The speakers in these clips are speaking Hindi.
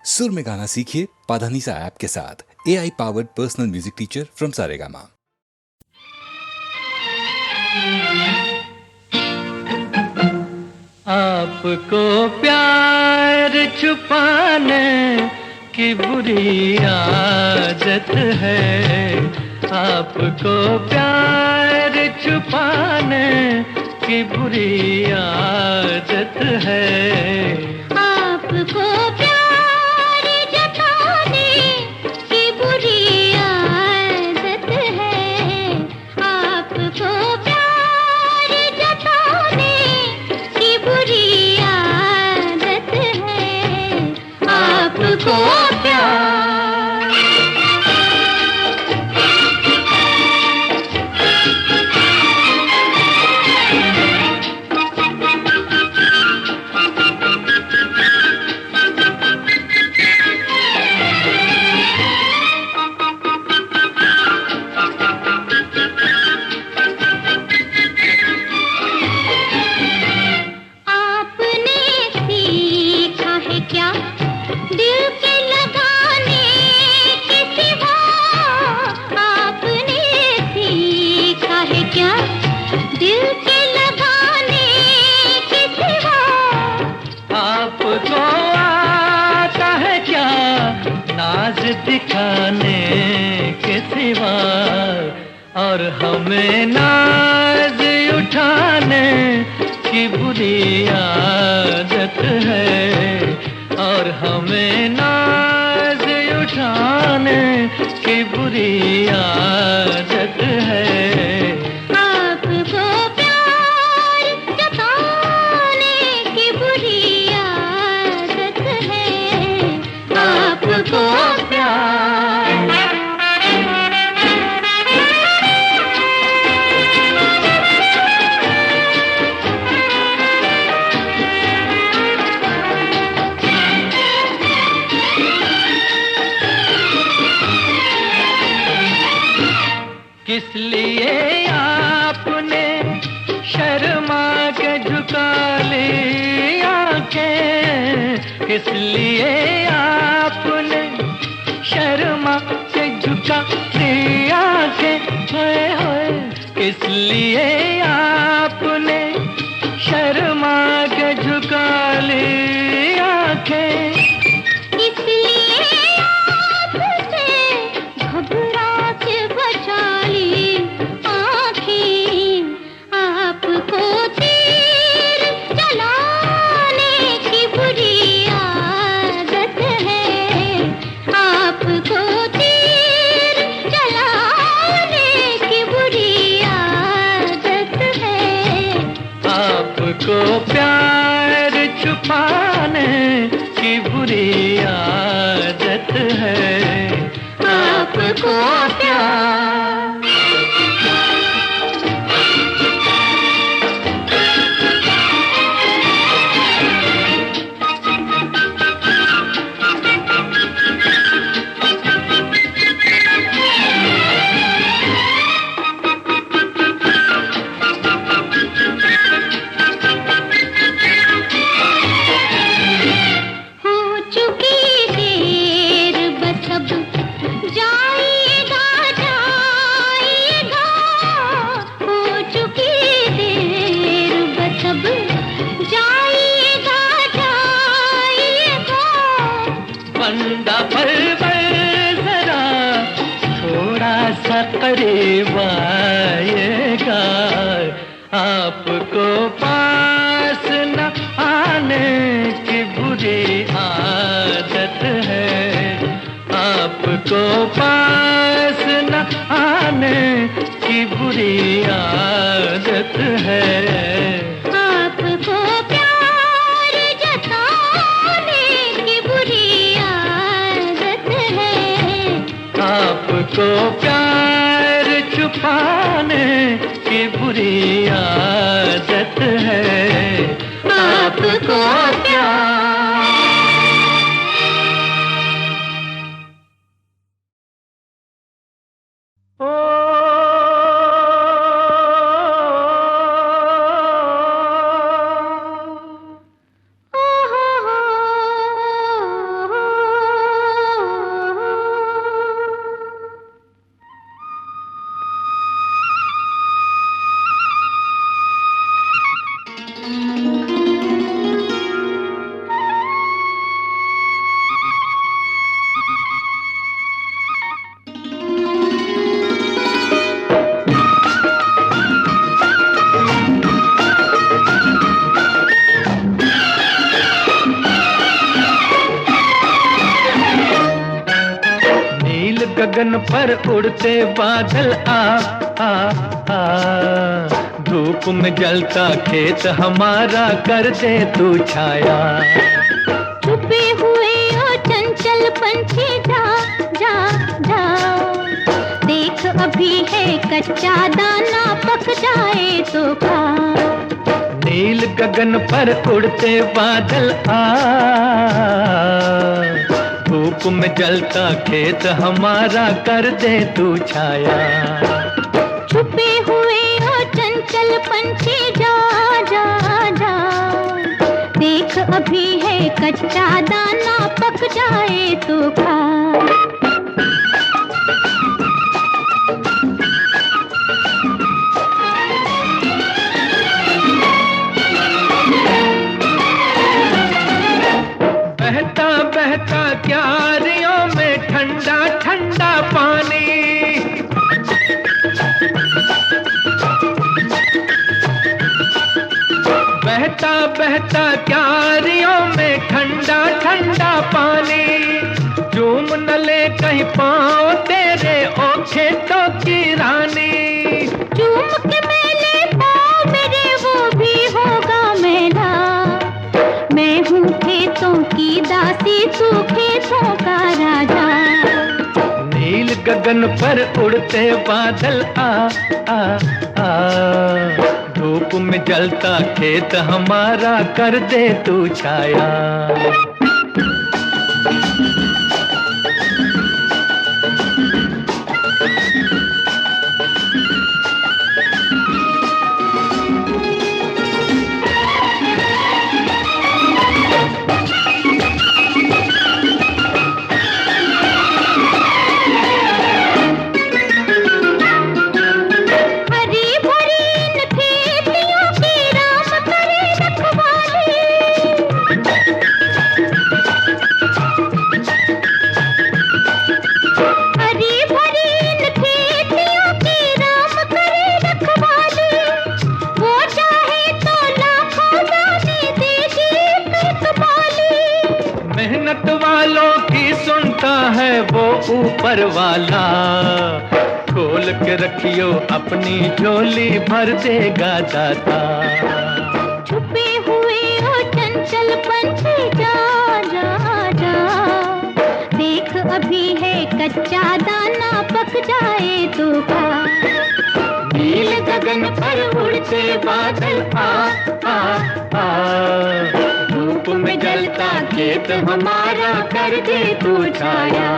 सुर में गाना सीखिए पाधानीसा ऐप के साथ। AI powered personal music teacher from Saregama. आपको प्यार छुपाने की बुरी आदत है। आपको प्यार छुपाने की बुरी आदत है। आपको प्यार जताने की बुरी आदत है। आपको प्यार जताने की बुरी आदत है। आपको प्यार दिखाने के सिवा और हमें नाज उठाने की बुरी आदत है। और हमें नाज उठाने की बुरी आदत है। आपको प्यार जताने की बुरी आदत है। आपको किस लिए आपने शर्मा के झुका ली आंखें। किस लिए आपने शर्मा के झुका ली आंखें। होए होए किस लिए आपने शर्मा के झुका ली आंखें। आपको प्यार छुपाने की बुरी आदत है। आपको प्यार बंदा पल जरा थोड़ा सा करीब आएगा। आपको पास न आने की बुरी आदत है। आपको पास न आने की बुरी आदत है। आपको प्यार जताने की बुरी आदत है। आपको प्यार छुपाने की बुरी आदत है। आपको प्यार गगन पर उड़ते बादल आ आ आ, धूप में जलता खेत हमारा कर दे तू छाया। छुपे हुए ओ चंचल पंछी जा जा जा, देख अभी है कच्चा दाना पक जाए तो खा। नील गगन पर उड़ते बादल आ, धूप में जलता खेत हमारा कर दे तू छाया। छुपे हुए ओ चंचल पंछी जा जा जा, देख अभी है कच्चा दाना पक जाए तो खा। बहता बहता क्यारियों में ठंडा ठंडा पानी, बहता बहता क्यारियों में ठंडा ठंडा पानी, झूम न ले कहीं पाँव तेरे ओ खेतों की रानी। चूम के मेले पाँव मेरे वो भी होगा मेरा, मैं हूँ खेतों की दासी तू खेतों का राजा। नील गगन पर उड़ते बादल आ आ आ, धूप में जलता खेत हमारा कर दे तू छाया। मेहनत वालों की सुनता है वो ऊपर वाला, खोल के रखियो अपनी झोली भर देगा दाता। छुपे हुए हो चंचल पंछी जा जा जा, देख अभी है कच्चा दाना पक जाए तो खा। नील गगन पर उड़ते बादल आ आ आ, धूप में जलता खेत हमारा कर दे तू छाया।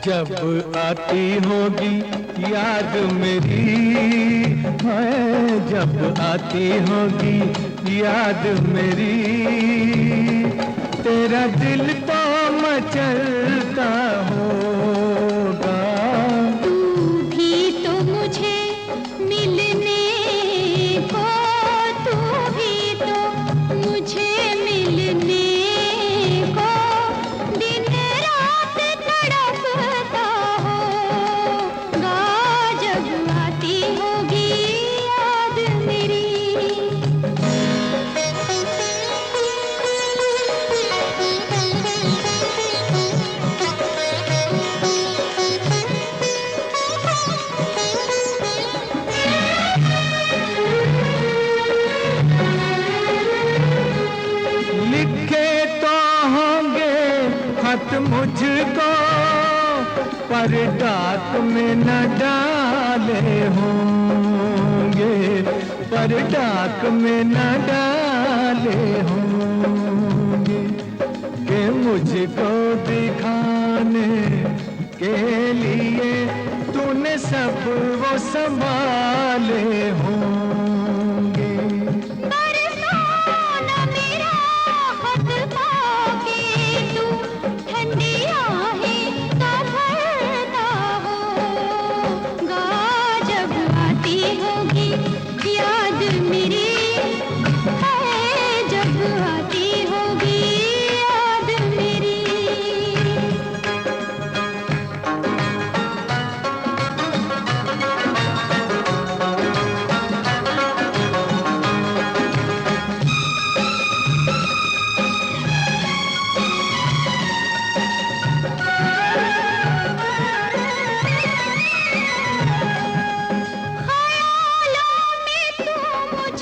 जब आती होगी याद मेरी है, जब आती होगी याद मेरी, तेरा दिल तो मचलता होगा। तू भी तो मुझे मिलने को, तू भी तो मुझे मिलने को, दिन रात तड़पता होगा जब आती होगी याद मेरी। लिखे तो होंगे खत मुझको, पर डाक में न डाले होंगे, पर डाक में न डाले होंगे, कि मुझको दिखाने के लिए तूने सब वो संभाले होंगे। बरसाना मेरा खत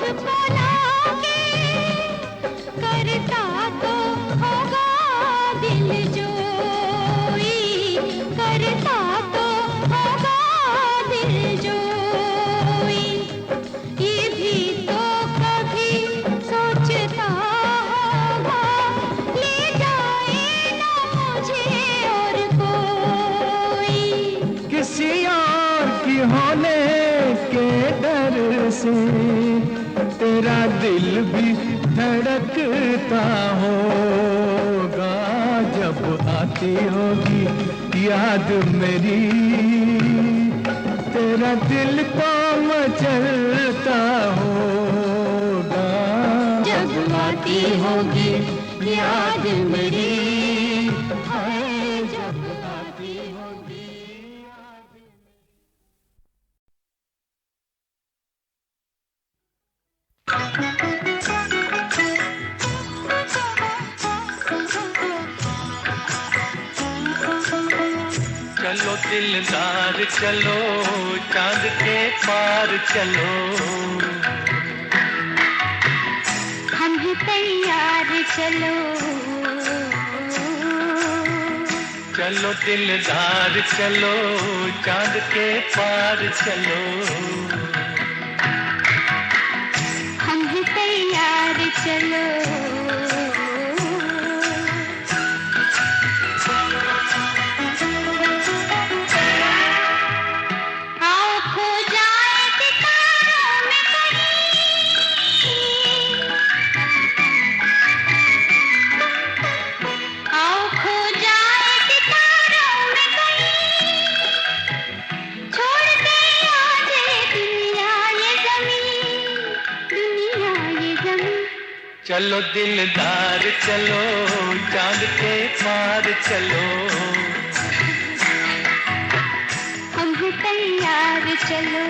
मुझको लागे, करता तो होगा दिल जोई, करता तो होगा दिल जोई। ये भी तो कभी सोचता होगा, ले जाए ना मुझे और कोई। किसी और की होने के डर से तेरा दिल भी धड़कता होगा, जब आती होगी याद मेरी तेरा दिल तो मचलता होगा। जब आती होगी याद मेरी, हाय जब आती होगी याद। चलो दिलदार चलो, चांद के पार चलो, हम ही तैयार चलो। चलो दिलदार चलो, चांद के पार चलो, हम ही तैयार चलो। आओ खो जाए सितारों में कहीं, आओ खो जाए सितारों में कहीं, छोड़ दे आज दुनिया ये ज़मीं, दुनिया ये ज़मीं। चलो दिलदार चलो, चांद के पार चलो, हम ही तैयार चलो।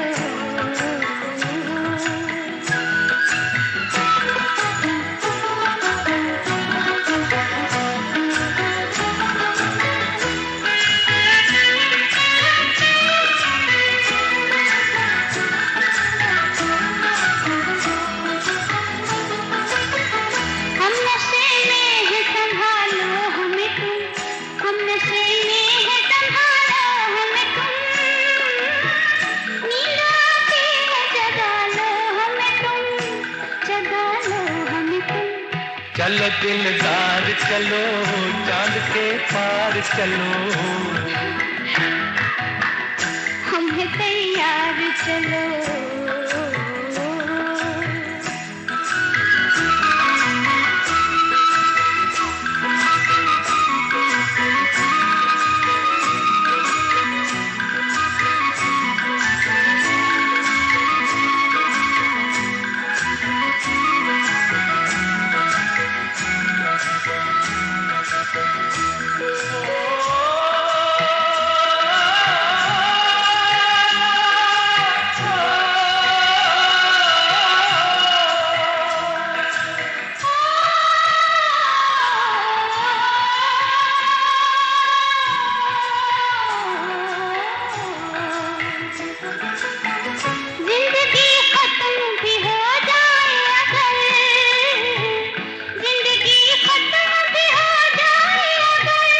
हम नशे में है संभालो हमें तुम, हम नशे में है संभालो हमें तुम, नींद आती है जगा लो हमें तुम, जगा लो हमें तुम। चलो दिलदार चलो, चांद के पार चलो, हम है तैयार चलो। जिंदगी खत्म भी हो जाए अगर, जिंदगी खत्म भी हो जाए अगर,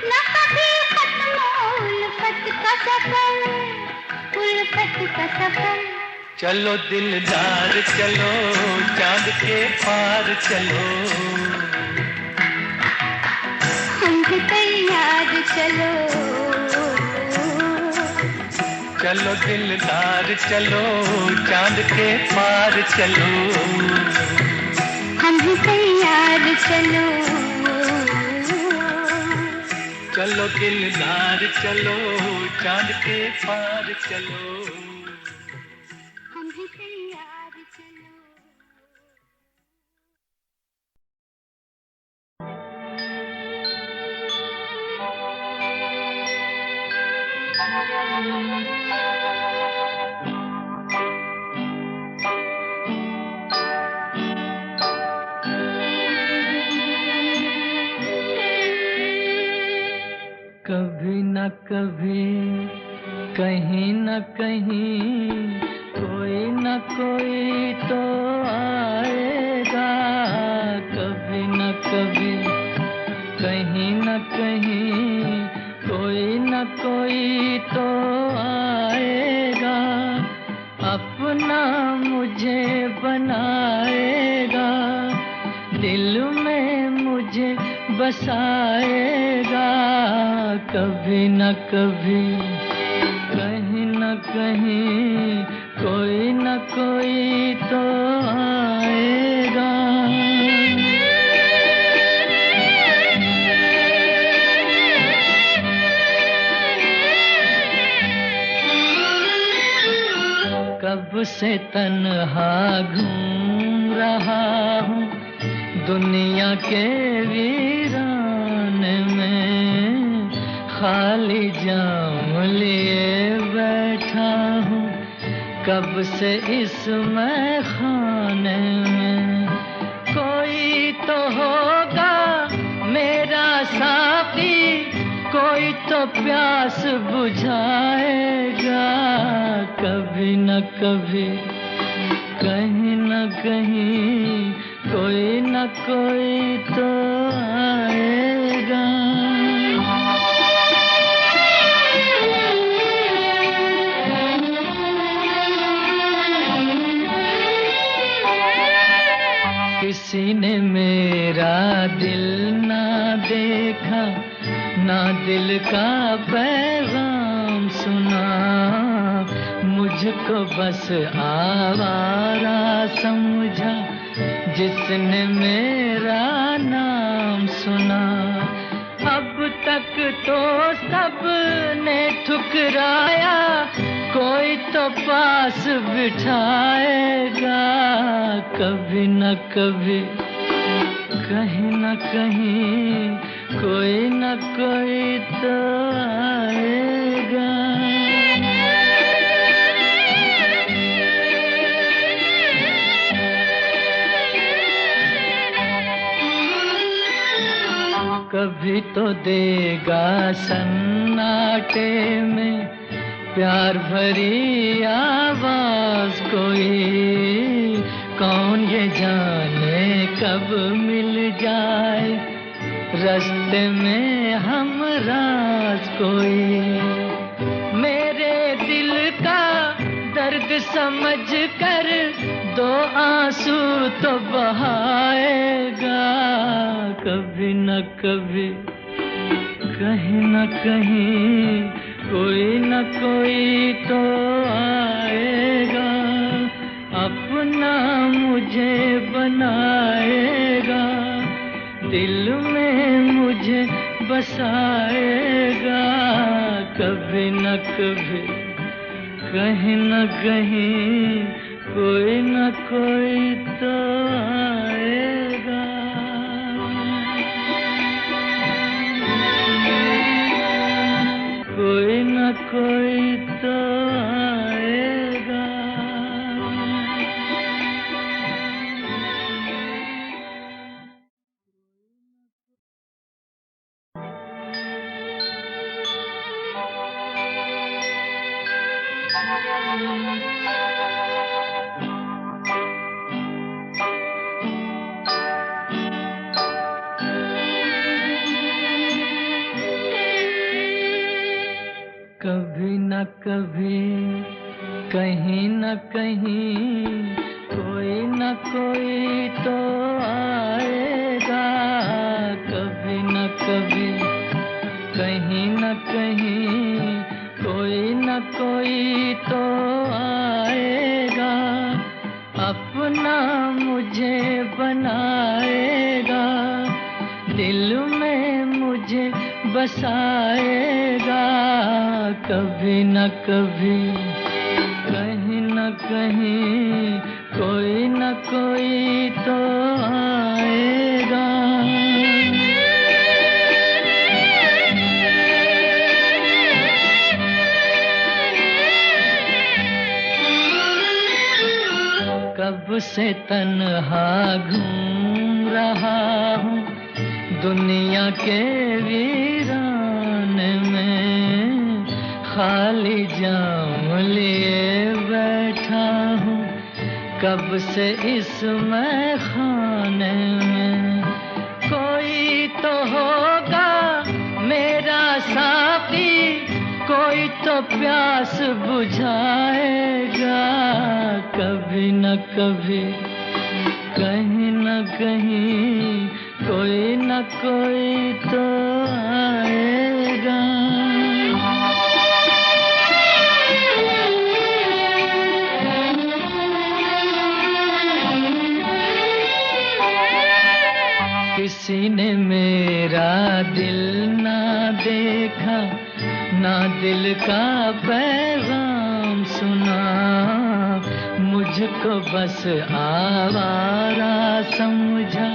न कभी खत्म उल्फत का सफर, उल्फत का सफर। चलो दिलदार चलो, चांद के पार चलो, हम भी तैयार चलो। चलो दिलदार चलो, चांद के पार चलो, हम भी तैयार चलो। चलो दिलदार चलो, चांद के पार चलो। हम भी तैयार चलो। कभी न कभी, कहीं न कहीं, कोई न कोई तो आएगा कभी न कभी, कहीं न कहीं कोई न कोई तो आएगा, अपना मुझे बनाएगा, दिल में मुझे बसाएगा कभी न कभी, कहीं न कहीं कोई न कोई तो आएगा। कब से तन्हा घूम रहा हूँ दुनिया के वीरान में, खाली जाम लिए बैठा हूँ कब से इस मैखाने में। कोई तो होगा मेरा साथी, कोई तो प्यास बुझाएगा कभी न कभी, कहीं न कहीं कोई न कोई तो आएगा। किसी ने मेरा दिल ना देखा, ना दिल का पैगाम सुना, मुझको बस आवारा समझा जिसने मेरा नाम सुना। अब तक तो सबने ठुकराया, कोई तो पास बिठाएगा कभी न कभी, कहीं न कहीं कोई न कोई तो आएगा। कभी तो देगा सन्नाटे में प्यार भरी आवाज कोई, कौन ये जाने कब मिल जाए रास्ते में हम राज कोई। मेरे दिल का दर्द समझ कर दो आंसू तो बहाएगा कभी न कभी, कहीं न कहीं कोई न कोई तो आएगा, अपना मुझे बनाएगा, दिल में मुझे बसाएगा कभी न कभी, कहीं न कहीं कोई न कोई तो आएगा। कोई न कोई तो आएगा। कभी न कभी, कहीं न कहीं कोई न कोई तो आएगा कभी न कभी, कहीं न कहीं कोई न कोई तो आएगा, अपना मुझे बनाएगा, दिल में मुझे बसाएगा कभी न कभी, कहीं न कहीं कोई न कोई तो आएगा। कब से तन्हा घूम रहा हूँ दुनिया के वीरान में, खाली जाम लिए बैठा हूँ कब से इस खाने में कोई तो होगा मेरा साथी, कोई तो प्यास बुझाएगा कभी न कभी, कहीं न कहीं कोई न कोई तो आएगा। किसी ने मेरा दिल ना देखा, ना दिल का पैगाम सुना, मुझको बस आवारा समझा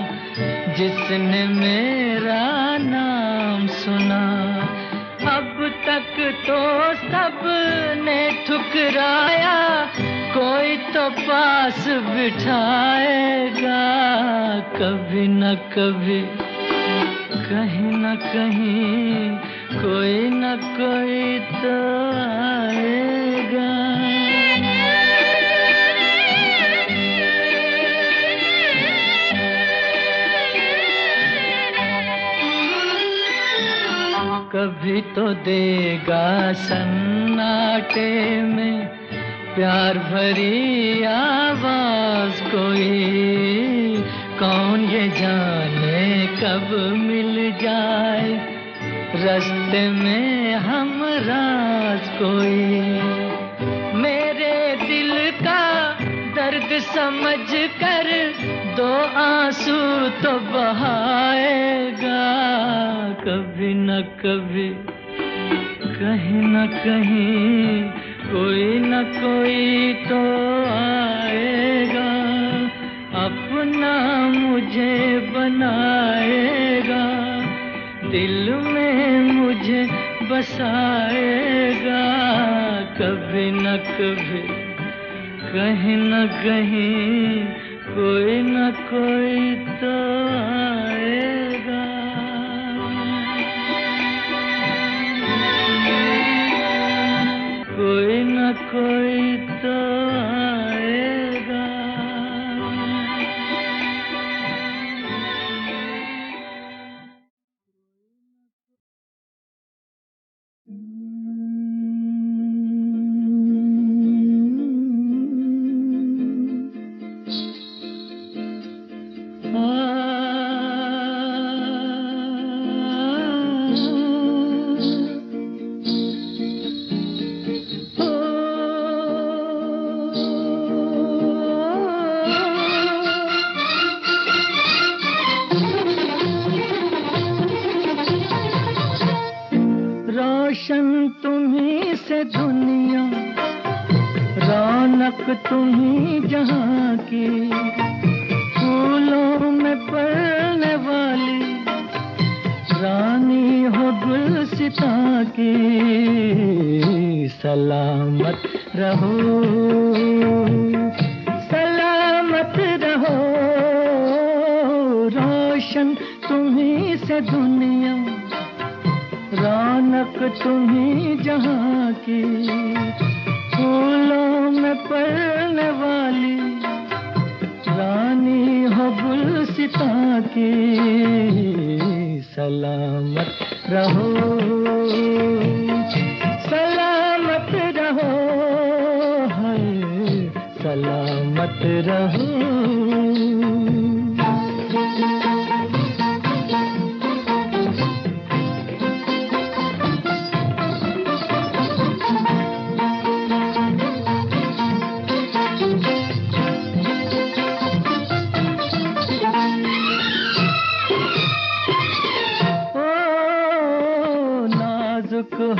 जिसने मेरा नाम सुना। अब तक तो सबने ठुकराया, कोई तो पास बिठाएगा कभी न कभी, कहीं न कहीं कोई न कोई तो आएगा। कभी तो देगा सन्नाटे में प्यार भरी आवाज कोई, कौन ये जाने कब मिल जाए रास्ते में हम राज कोई। मेरे दिल का दर्द समझ कर दो आंसू तो बहाएगा कभी न कभी, कहीं न कहीं कोई न कोई तो आएगा, अपना मुझे बनाएगा, दिल में मुझे बसाएगा कभी न कभी, कहीं न कहीं कोई न कोई तो आएगा। कोई न कोई तो आएगा। रोशन तुम्ही से दुनिया, रौनक तुम्ही जहाँ की, फूलों में पलने वाली रानी हो गुलसितां की। सलामत रहो, सलामत रहो, रोशन तुम्ही से दुनिया, रौनक तुम्ही जहाँ की, फूलों में पलने वाली रानी हो गुलसितां की। सलामत रहो, सलामत रहो, हाय सलामत रहो।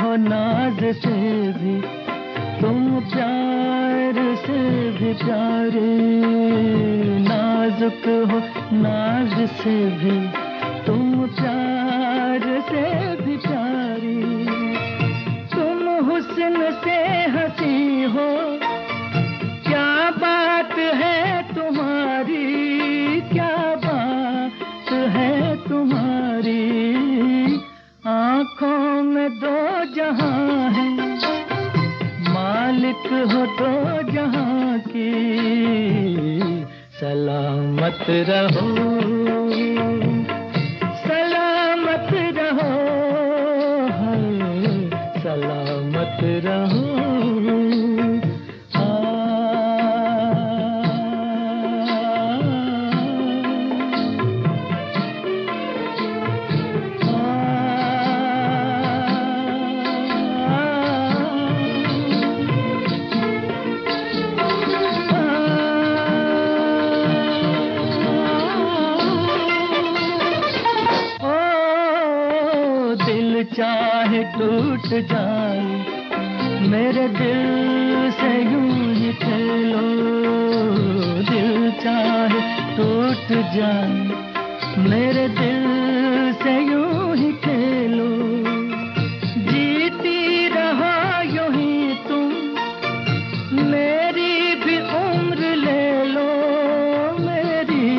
हो नाज से भी तुम प्यार से भी प्यारे, नाजुक हो नाज से भी तुम प्यार से भी प्यारी, तुम हुस्न से हंसी हो, क्या बात है तुम्हारी, क्या बात है तुम्हारी। आँखों में दो जहां है, मालिक हो दो जहां की। सलामत रहो, सलामत रहो, हाय सलामत रहो। चाहे टूट जाए मेरे दिल से यूं ही खेलो, दिल चाहे टूट जाए मेरे दिल से यूं ही खेलो। जीती रहो यूं ही तुम, मेरी भी उम्र ले लो, मेरी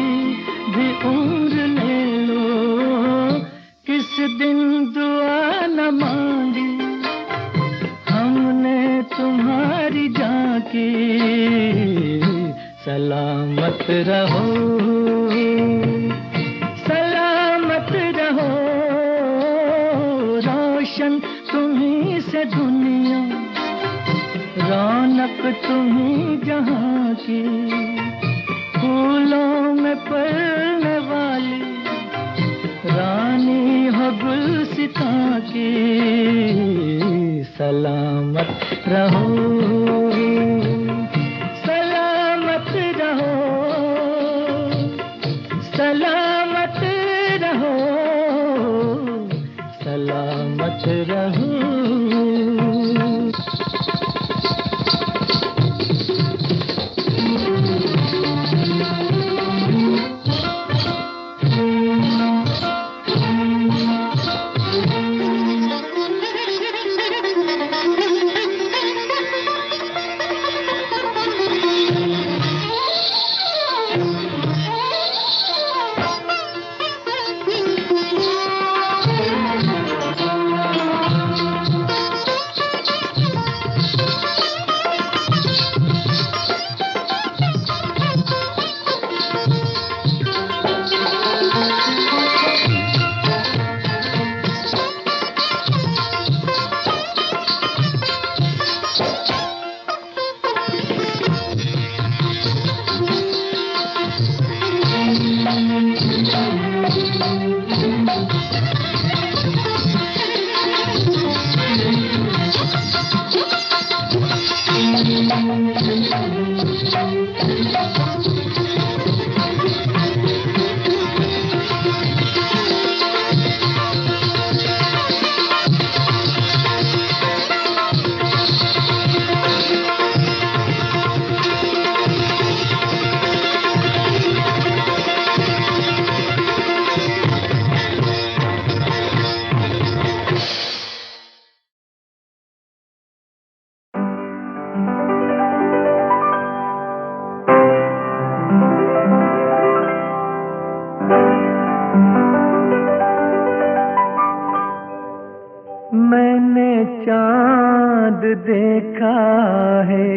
भी उम्र ले लो। किस दिन दुआ न मांगी हमने तुम्हारी जाके, सलामत रहो, सलामत रहो। रोशन तुम्ही से दुनिया, रौनक तुम्ही जहाँ की, फूलों में पलने वाली रानी हो गुलसितां की, सलामत रहो, सलामत रहो, सलामत रहो, सलामत रहो। मैंने चाँद देखा है,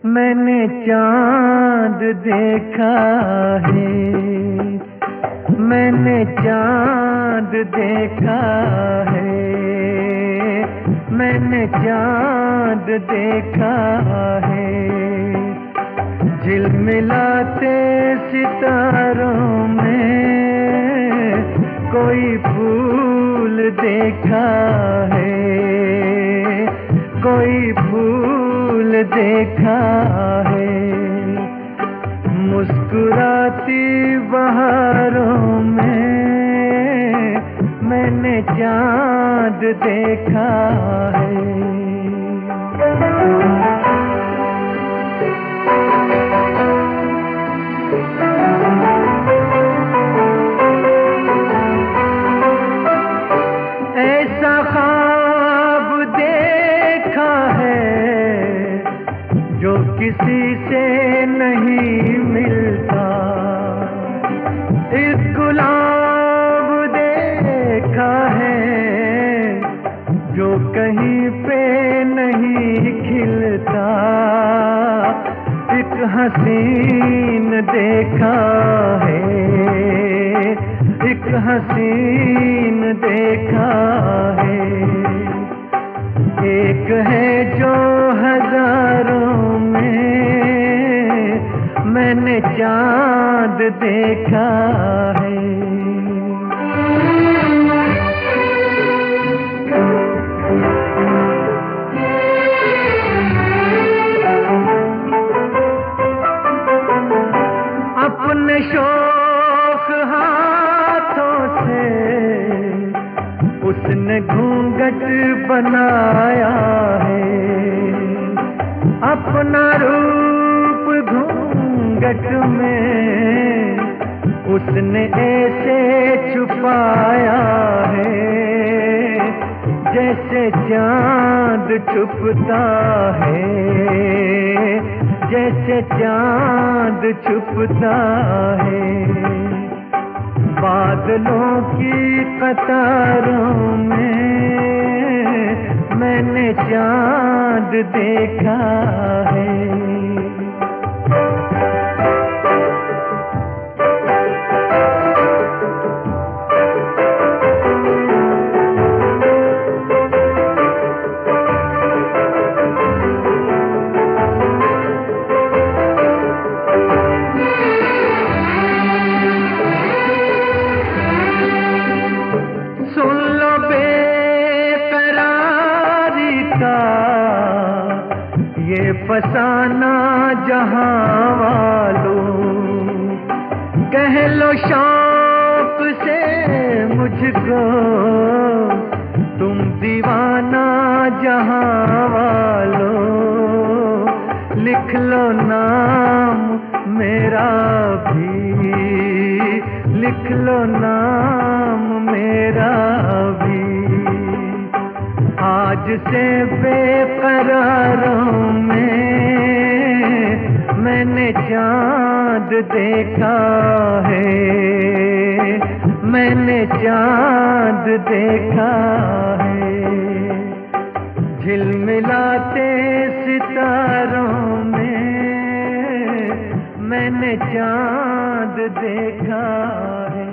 मैंने चाँद देखा है, मैंने चाँद देखा है, मैंने चाँद देखा है। झिलमिलाते सितारों में कोई फूल देखा है, कोई फूल देखा है। मुस्कुराती बहारों में मैंने चाँद देखा है। ऐसा ख्वाब देखा है जो किसी से नहीं मिलता, एक गुलाब देखा है जो कहीं पे नहीं खिलता। हसीन देखा है, एक हसीन देखा है। एक है जो हजारों में मैंने चांद देखा है। अपने शौक हाथों से उसने घूंघट बनाया है, अपना रूप घूंघट में उसने ऐसे छुपाया है, जैसे चांद छुपता है, जैसे चांद छुपता है। बादलों की कतारों में मैंने चांद देखा है। फसाना जहां वालों, कह लो शौक से मुझको तुम दीवाना जहां वालों। लिख लो नाम मेरा भी, लिख लो नाम मेरा भी। आज से बेकरारों में मैंने चांद देखा है, मैंने चांद देखा है। झिलमिलाते सितारों में मैंने चांद देखा है।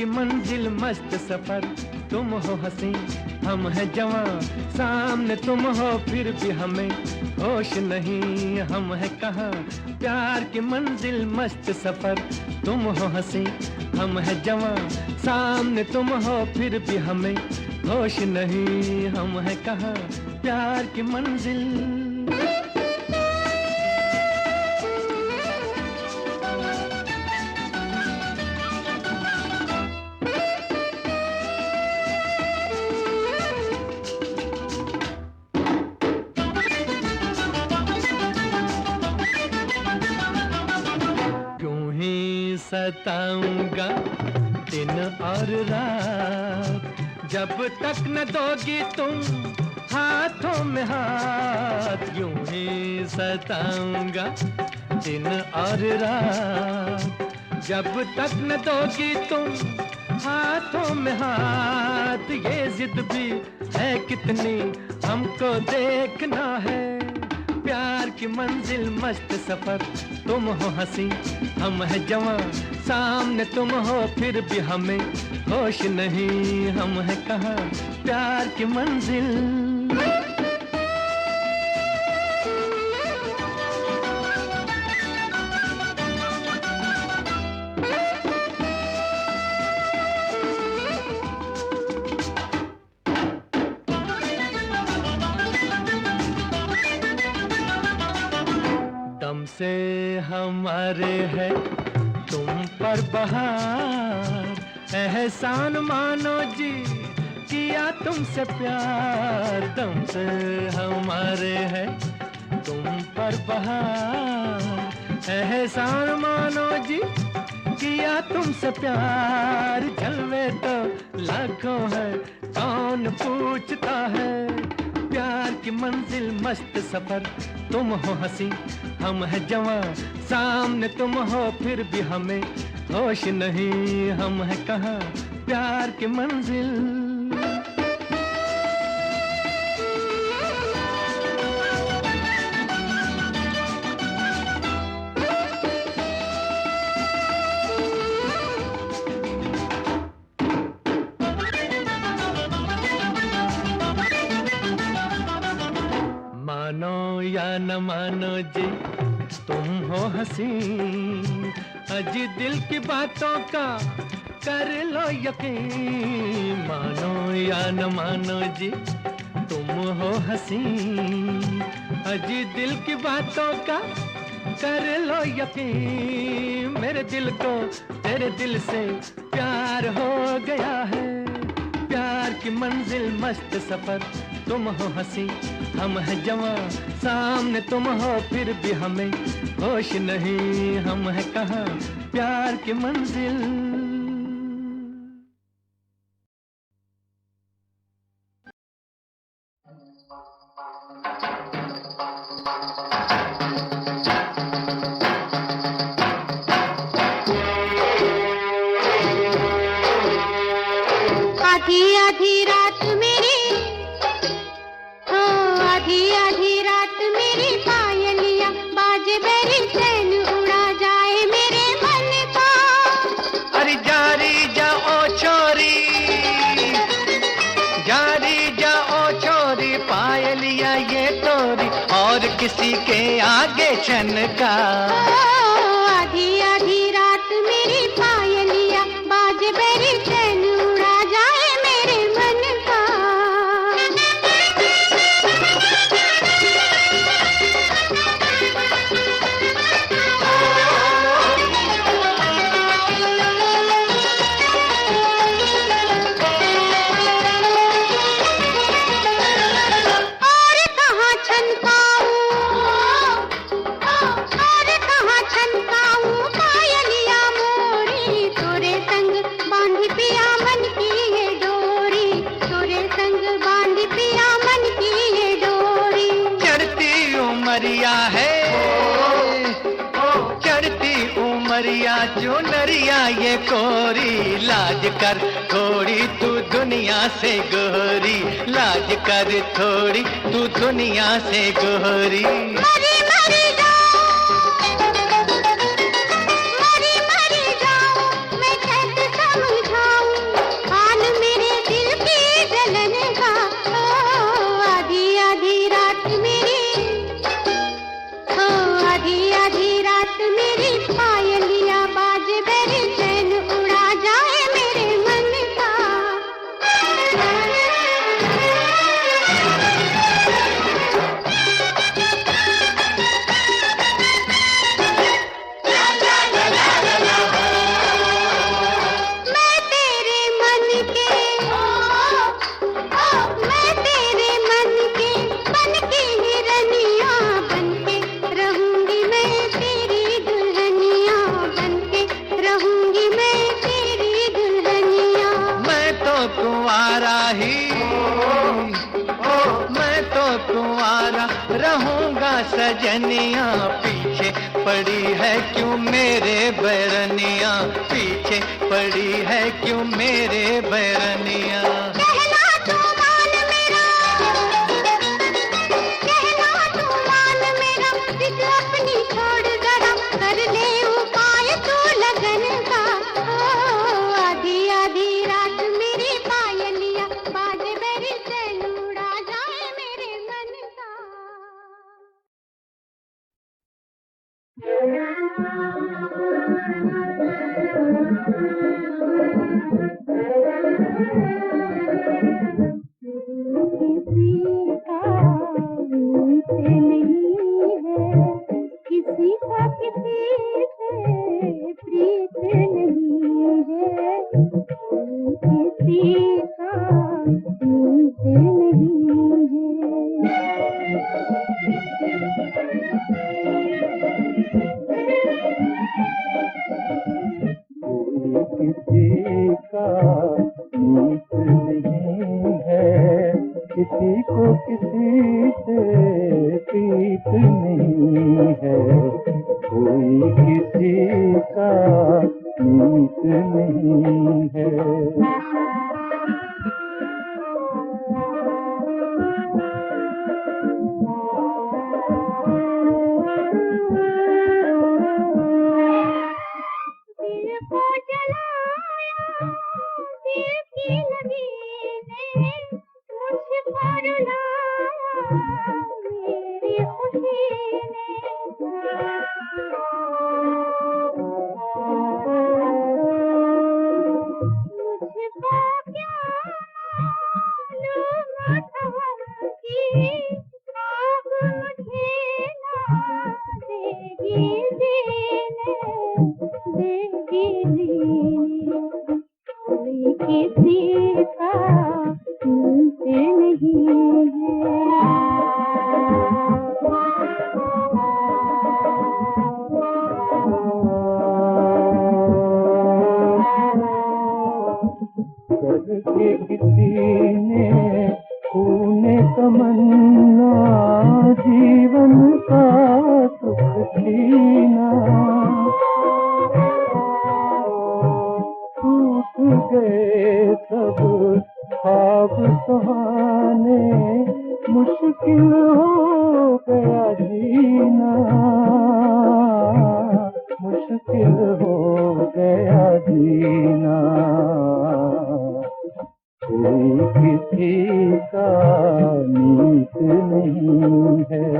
मंजिल मस्त सफर, तुम हो हंसी हम हैं जवां, सामने तुम हो फिर भी हमें होश नहीं, हम हैं कहाँ। प्यार की मंजिल मस्त सफर, तुम हो हंसी हम हैं जवां, सामने तुम हो फिर भी हमें होश नहीं, हम हैं कहाँ। प्यार की मंजिल सताऊंगा दिन और रात, जब तक न दोगी तुम हाथों में हाथ। यूं ही सताऊंगा दिन और रात, जब तक न दोगी तुम हाथों में हाथ। ये जिद भी है कितनी हमको देखना है, प्यार की मंजिल मस्त सफर, तुम हो हंसी हम हैं जवां, सामने तुम हो फिर भी हमें होश नहीं, हम हैं कहाँ। प्यार की मंजिल दम से हमारे है तुम पर बहार, एहसान मानो जी किया तुमसे प्यार, तुमसे हमारे है तुम पर बहार, एहसान मानो जी किया तुमसे प्यार। जलवे तो लाखों है कौन पूछता है, प्यार की मंजिल मस्त सफर, तुम हो हंसी हम है जवां, सामने तुम हो फिर भी हमें होश नहीं, हम है कहाँ प्यार की मंजिल। मानो या न मानो जी तुम हो हंसी, अज दिल की बातों का कर लो यकीन। मानो या न मानो जी तुम हो हंसी, अज दिल की बातों का कर लो यकीन। मेरे दिल को तेरे दिल से प्यार हो गया है, प्यार की मंजिल मस्त सफर, तुम हो हंसी हम है जवां, सामने तुम हो फिर भी हमें होश नहीं, हम है कहाँ प्यार की मंजिल। आधी आधी रात मेरी, ओ आधी आधी रात मेरी पायलिया बाजे बेरी, चैन उड़ा जाए मेरे मन का। अरे जारी जाओ छोरी, जारी जाओ छोरी, पायलिया ये तोरी और किसी के आगे छन का। आधी आधी रात मेरी पायलिया बाजे बेरी, चैन उड़ा जाए मेरे मन का। और कहाँ छनकाऊं, और कहाँ छनकाऊं पायलिया मोरी, तोरे संग बांधी पिया मन की ये डोरी, तोरे संग बांधी पिया मन की ये डोरी। चढ़ती उमरिया है, चढ़ती उमरिया जो नरिया ये कोरी, लाज कर थोड़ी तू दुनिया से गोरी, लाज कर थोड़ी तू दुनिया से गोरी। मरी मरी जाऊं, मरी मरी जाऊं, मैं कैसे समझाऊं हाल मेरे दिल की जलन का। ओ आधी आधी रात मेरी, ओ आधी आधी रात मेरी पायलिया बाजे बेरी, चैन उड़ा जाए मेरे मन का। मैं तेरे मन के, मैं तेरे मन के बन के हिरनिया, बन के रहूंगी मैं तेरी दुल्हनिया, बन के रहूंगी मैं तेरी दुल्हनिया। मैं तो कुंवारा ही, मैं तो कुंवारा रहूंगा सजनिया, पीछे पड़ी है क्यों मेरे बैरनिया, पीछे पड़ी है क्यों मेरे बैरनिया। कहना तू मान मेरा, कहना तू मान मेरा, जिद अपनी छोड़ जरा, कर ले उपाय तू लगन का। ओ आधी आधी रात मेरी पायलिया बाजे बेरी, चैन उड़ा जाए मेरे मन का। किसी का मीत नहीं है, किसी को किसी से प्रीत नहीं है, कोई किसी का मीत नहीं है। किसी ने खूने तमन्ना जीवन का सुख छीना, टूट गए सब ख्वाब सुहाने, मुश्किल हो गया जीना, मुश्किल हो गया जीना, कोई किसी का मीत नहीं है।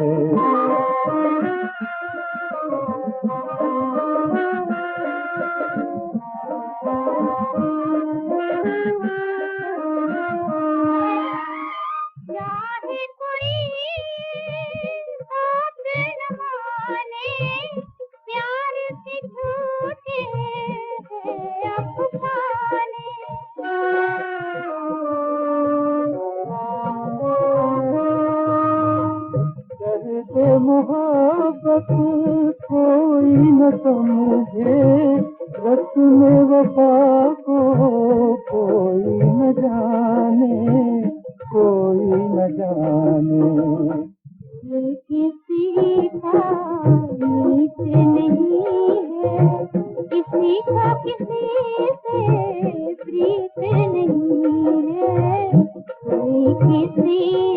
मोहब्बत कोई न समझे, रस्म वफा को कोई न जाने, कोई न जाने, किसी का मीत नहीं है, किसी का किसी से प्रीत नहीं है, कोई किसी